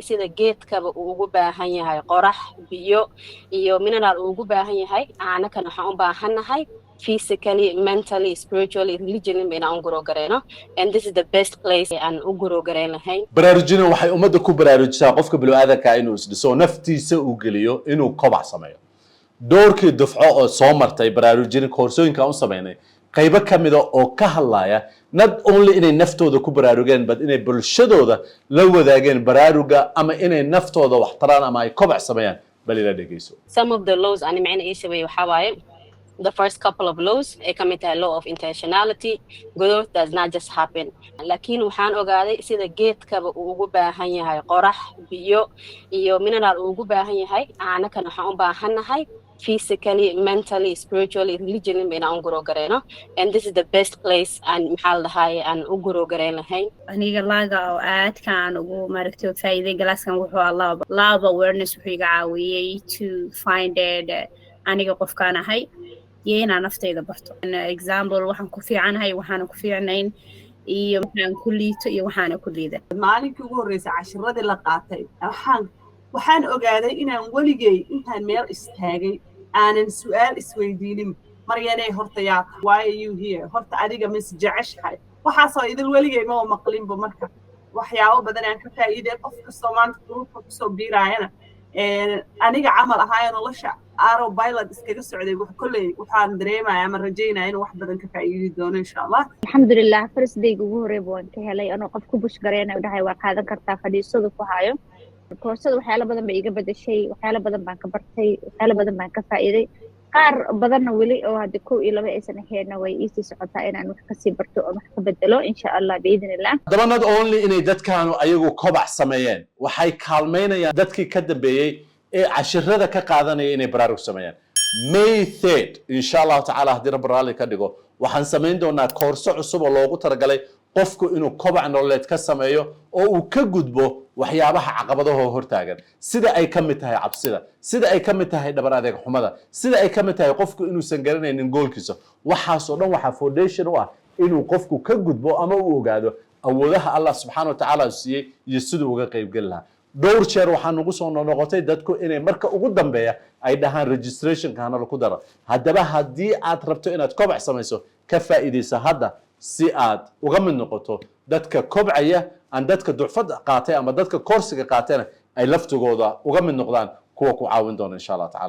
sida geedkaba uu ugu baahan yahay qorax biyo iyo mineral uu ugu baahan yahay aanaka waxaan u baahanahay physically mentally spiritually religiously inaan grow gareyno and this is the best place aan u grow gareyn lahayn baraarujina waxay ummadda ku baraarujisaa qofka bini'aadamka inuu isdhiso naftiisa uu geliyo inuu kobac sameeyo doorkii dufco oo soo martay baraarujina koorsooyinka aan u sameynay qaybo kamid ah oo ka hadlaya not only inay naftooda ku baraarugeen but inay bulshadooda la wadaageen baraaruga ama inay naftooda wax taraan ama ay kobac sameeyaan bal ila dhageyso some of the laws ani macna ay sameeyay waxa waaye the first couple of laws ay kamid tahay law of intentionality growth does not just happen laakiin waxaan ogaaday sida geedkaba uu ugu baahan yahay qorax biyo iyo mineral uu ugu baahan yahay aanaka waxaan u baahanahay physically mentally spiritually religiously inaan grow gareyno and this is the best place and maxal dahay aan u grow gareyn lahayn aniga laaga oo aad kaan ugu maragtay faa'iido galaskan wuxuu love awareness wuxuu iga caawiyay to find it aniga qofkaan ahay yeena naftayda barto example waxaan ku fiicanahay waxaan ku fiicnayn iyo waxaan ku liito iyo waxaan ku liida maalinkii ugu horeysay cashiradii la qaatay waxaan ogaaday inaan waligay intaan meel istaagay aanan su'aal isweydiinin maryanay horta yaa why are you here horta adiga mis jeceshahay waxaasoo idil waligay ma maqlinba marka waxyaabo badan aan ka faa'iiday qof kastoo maanta gruupka kusoo biiraayana aniga camal ahaayeen nolosha pilot iskaga socday waxaan dareemayaa ama rajaynayaa inuu wax badan ka faa'iidi doono insha Allah alxamdulillah first day ugu horeeyay waan ka helay anoo qof ku bush gareynay dhahay waa qaadan kartaa fadhiisada ku hayo koorsada waxyaalo badan bay iga bedeshay waxyaalo badan baan ka bartay waxyaalo badan baan ka faa'iiday qaar badanna weli oo hadda 1 iyo 2 aysan ahayn way ii socotaa inaan wax ka sii barto oo wax ka bedelo insha Allah biidinillah dabanad only inay dadkaanu ayagu kobac sameeyeen waxay kaalmeynayaan dadkii ka dambeeyay ee cashirada ka qaadanaya inay baraarug sameeyaan May 3rd insha Allah ta'ala hadii Rabbi raali ka dhigo waxaan sameyn doonaa koorso cusub oo loogu talagalay qofku inuu kobac nololeed ka sameeyo oo uu ka gudbo waxyaabaha caqabadaha hortaagan sida ay ka mid tahay cabsida sida ay ka mid tahay dhabar adeeg xumada sida ay ka mid tahay qofku inuusan garanaynin goolkiisa waxaas oo dhan waxa foundation u ah inuu qofku ka gudbo ama uu ogaado awoodaha Allah subhanahu wa ta'ala siiyay iyo sidoo uga qayb gal lahaa dhowr jeer waxaan ugu soo noqotay dadku inay marka ugu dambeeya ay dhahaan registration kana lagu daro haddaba haddii aad rabto inaad kobac samayso ka faa'iideysa hadda si aad uga mid noqoto dadka kobcaya aan dadka ducfad qaatay ama dadka koorsiga qaatayna ay laftigooda uga mid noqdaan kuwa ku caawin doona insha Allah ta'ala